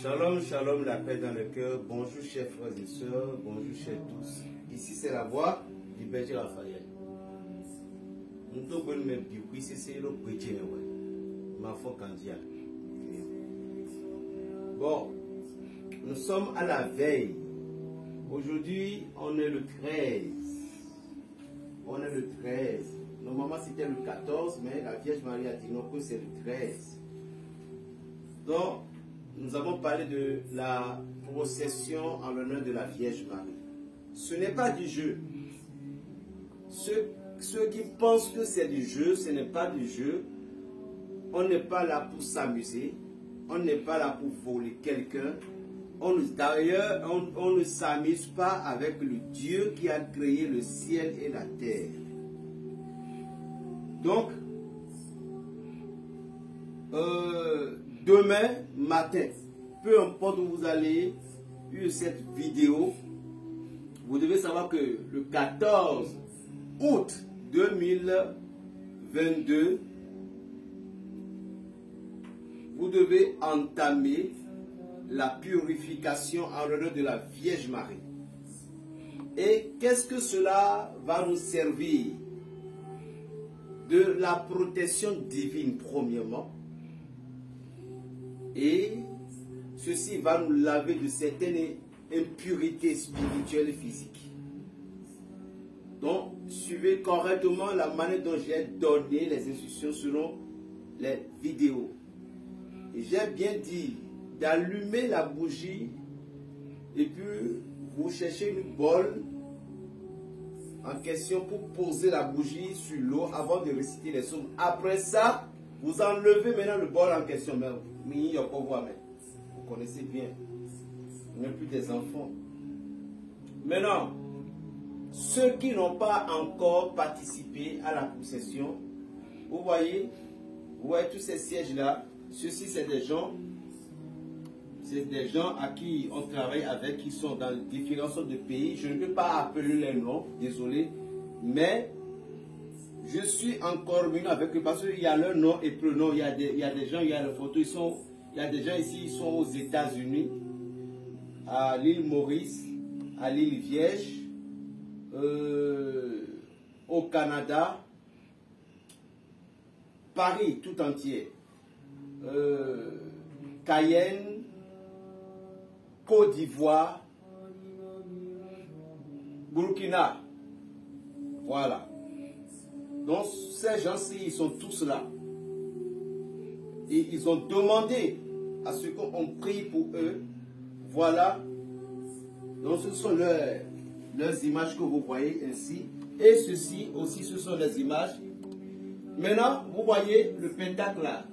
Shalom, shalom, la paix dans le cœur. Bonjour chers frères et sœurs, bonjour chers tous. Ici c'est la voix du berger Raphaël. Nous sommes même ici c'est le berger, ma foi candia. Bon, nous sommes à la veille. Aujourd'hui, on est le 13. On est le 13. Normalement c'était le 14, mais la Vierge Marie a dit non que c'est le 13. Donc, nous avons parlé de la procession en l'honneur de la Vierge Marie. Ce n'est pas du jeu. Ceux qui pensent que c'est du jeu, ce n'est pas du jeu. On n'est pas là pour s'amuser. On n'est pas là pour voler quelqu'un. D'ailleurs, on ne s'amuse pas avec le Dieu qui a créé le ciel et la terre. Donc, demain matin, peu importe où vous allez, vu cette vidéo, vous devez savoir que le 14 août 2022, vous devez entamer la purification en l'honneur de la Vierge Marie. Et qu'est-ce que cela va nous servir? De la protection divine, premièrement. Et ceci va nous laver de certaines impurités spirituelles et physiques. Donc, suivez correctement la manière dont j'ai donné les instructions selon les vidéos. Et j'ai bien dit d'allumer la bougie et puis vous cherchez une bol en question pour poser la bougie sur l'eau avant de réciter les psaumes. Après ça, vous enlevez maintenant le bol en question. Mais vous connaissez bien. Vous n'êtes plus des enfants. Maintenant, ceux qui n'ont pas encore participé à la procession, vous voyez tous ces sièges-là. Ceux-ci, c'est des gens à qui on travaille avec, qui sont dans différentes sortes de pays. Je ne peux pas appeler les noms, désolé, mais je suis en communion avec eux parce qu'il y a leur nom et prénom. Il y a des gens, il y a les photos, il y a des gens ici, ils sont aux États-Unis, à l'île Maurice, à l'île Vierge, au Canada, Paris tout entier, Cayenne, Côte d'Ivoire, Burkina. Voilà. Donc ces gens-ci, ils sont tous là. Et ils ont demandé à ce qu'on prie pour eux. Voilà. Donc ce sont leurs images que vous voyez ainsi. Et ceci aussi, ce sont les images. Maintenant, vous voyez le pentacle là.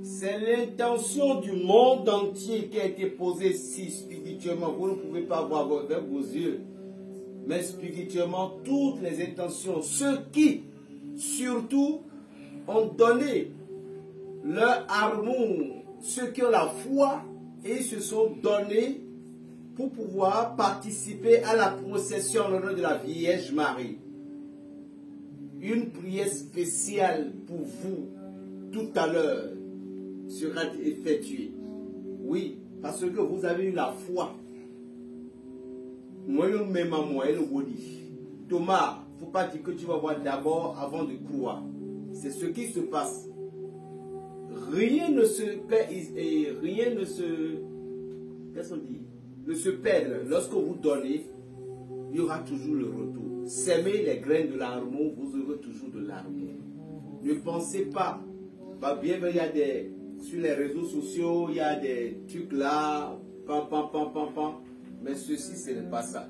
C'est l'intention du monde entier qui a été posée si spirituellement. Vous ne pouvez pas voir avec vos yeux. Mais spirituellement, toutes les intentions, ceux qui, surtout, ont donné leur amour, ceux qui ont la foi, et se sont donnés pour pouvoir participer à la procession en l'honneur de la Vierge Marie. Une prière spéciale pour vous, tout à l'heure, sera effectuée. Oui, parce que vous avez eu la foi. Moi, je même à moi, le Thomas, il ne faut pas dire que tu vas voir d'abord avant de croire. C'est ce qui se passe. Rien ne se perd et rien ne se... Qu'est-ce qu'on dit? Ne se perd. Lorsque vous donnez, il y aura toujours le retour. S'aimer les graines de l'amour, vous aurez toujours de l'amour. Ne pensez pas. Bien, il y a des... Sur les réseaux sociaux, il y a des trucs là, mais ceci, ce n'est pas ça.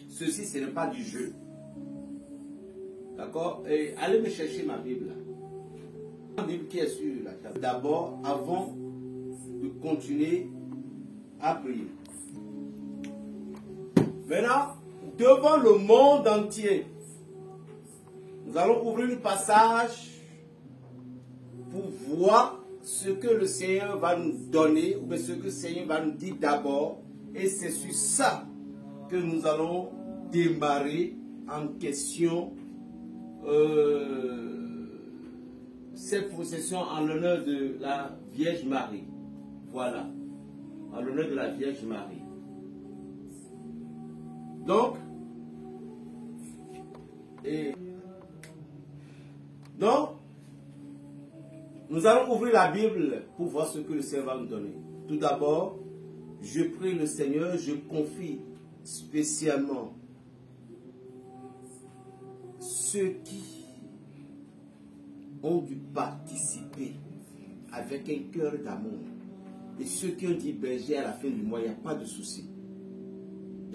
Ceci, ce n'est pas du jeu. D'accord? Et allez me chercher ma Bible là. La Bible qui est sur la table. D'abord, avant de continuer à prier. Maintenant, devant le monde entier, nous allons ouvrir un passage pour voir ce que le Seigneur va nous donner, ou ce que le Seigneur va nous dire d'abord. Et c'est sur ça que nous allons démarrer en question cette procession en l'honneur de la Vierge Marie. Voilà, en l'honneur de la Vierge Marie. Donc, nous allons ouvrir la Bible pour voir ce que le Seigneur va nous donner. Tout d'abord, je prie le Seigneur, je confie spécialement ceux qui ont dû participer avec un cœur d'amour. Et ceux qui ont dit berger à la fin du mois, il n'y a pas de souci.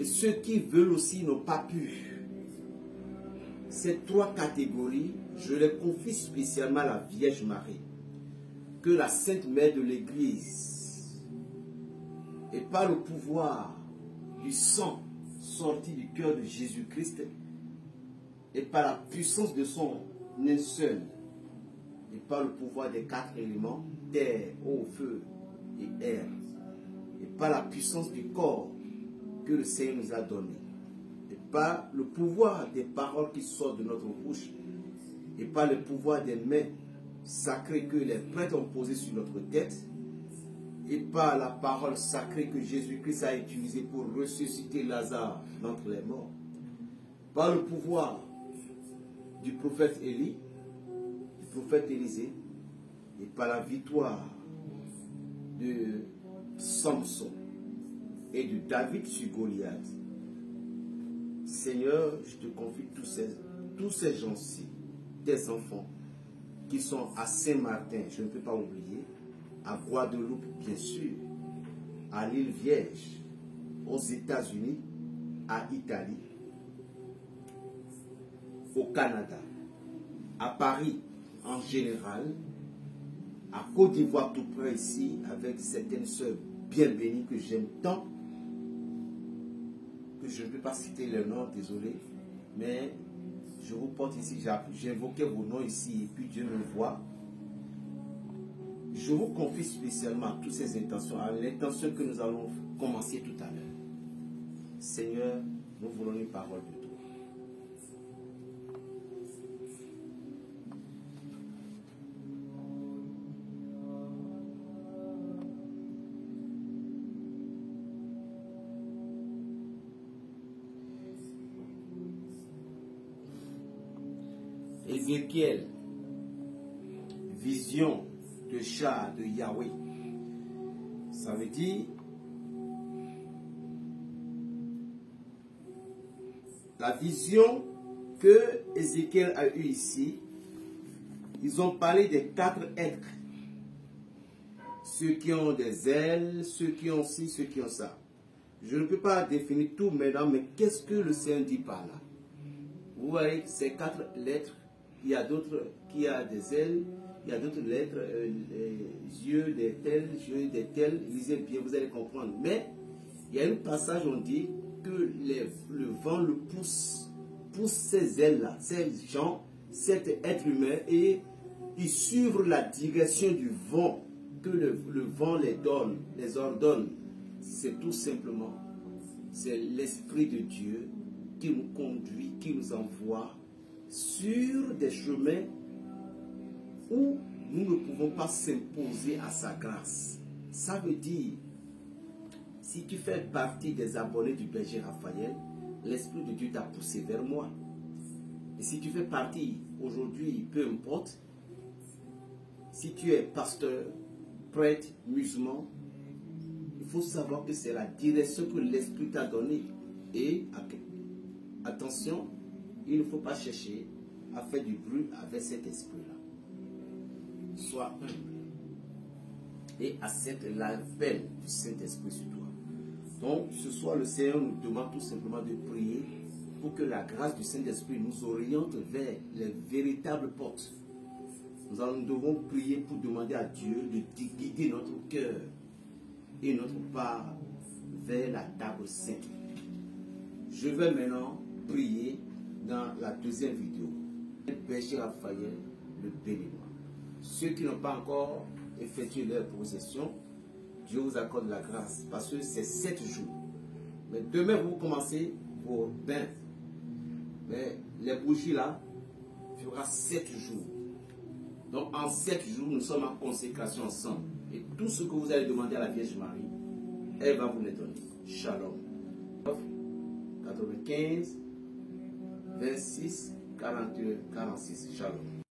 Et ceux qui veulent aussi n'ont pas pu. Ces trois catégories, je les confie spécialement à la Vierge Marie. Que la Sainte Mère de l'Église, et par le pouvoir du sang sorti du cœur de Jésus-Christ, et par la puissance de son seul, et par le pouvoir des quatre éléments, terre, eau, feu et air, et par la puissance du corps que le Seigneur nous a donné, et par le pouvoir des paroles qui sortent de notre bouche, et par le pouvoir des mains sacrées que les prêtres ont posées sur notre tête, et par la parole sacrée que Jésus-Christ a utilisée pour ressusciter Lazare d'entre les morts, par le pouvoir du prophète Élie, du prophète Élisée, et par la victoire de Samson et de David sur Goliath. Seigneur, je te confie tous ces gens-ci, tes enfants, qui sont à Saint-Martin, je ne peux pas oublier, à Guadeloupe, bien sûr, à l'île Vierge, aux États-Unis, à Italie, au Canada, à Paris en général, à Côte d'Ivoire tout près ici, avec certaines sœurs bien bénies que j'aime tant, que je ne peux pas citer leur nom, désolé, mais je vous porte ici, j'ai invoqué vos noms ici, et puis Dieu me voit. Je vous confie spécialement à toutes ces intentions, à l'intention que nous allons commencer tout à l'heure. Seigneur, nous voulons une parole de toi. Ézéchiel, vision de chat de Yahweh. Ça veut dire la vision que Ézéchiel a eue ici. Ils ont parlé des quatre êtres. Ceux qui ont des ailes, ceux qui ont ci, ceux qui ont ça. Je ne peux pas définir tout maintenant, mais qu'est-ce que le Seigneur dit par là? Vous voyez ces quatre lettres. Il y a d'autres qui ont des ailes, il y a d'autres lettres, yeux des tels, lisez bien, vous allez comprendre. Mais il y a un passage où on dit que le vent le pousse ces ailes-là, ces gens, cet être humain, et ils suivent la direction du vent, que le vent les ordonne. C'est tout simplement, c'est l'Esprit de Dieu qui nous conduit, qui nous envoie sur des chemins où nous ne pouvons pas s'imposer à sa grâce. Ça veut dire, si tu fais partie des abonnés du berger Raphaël, l'Esprit de Dieu t'a poussé vers moi. Et si tu fais partie aujourd'hui, peu importe, si tu es pasteur, prêtre, musulman, il faut savoir que c'est la direction que l'Esprit t'a donnée. Et attention, il ne faut pas chercher à faire du bruit avec cet esprit-là. Sois humble et accepte l'appel du Saint-Esprit sur toi. Donc, ce soir, le Seigneur nous demande tout simplement de prier pour que la grâce du Saint-Esprit nous oriente vers les véritables portes. Nous devons prier pour demander à Dieu de guider notre cœur et notre part vers la table sainte. Je vais maintenant prier dans la deuxième vidéo. Le berger Raphaël, le béninois. Ceux qui n'ont pas encore effectué leur possession, Dieu vous accorde la grâce parce que c'est 7 jours. Mais demain, vous commencez vos bains. Mais les bougies là, il y aura 7 jours. Donc en 7 jours, nous sommes en consécration ensemble. Et tout ce que vous allez demander à la Vierge Marie, elle va vous le donner. Shalom. 95, 26, 41, 46. Shalom.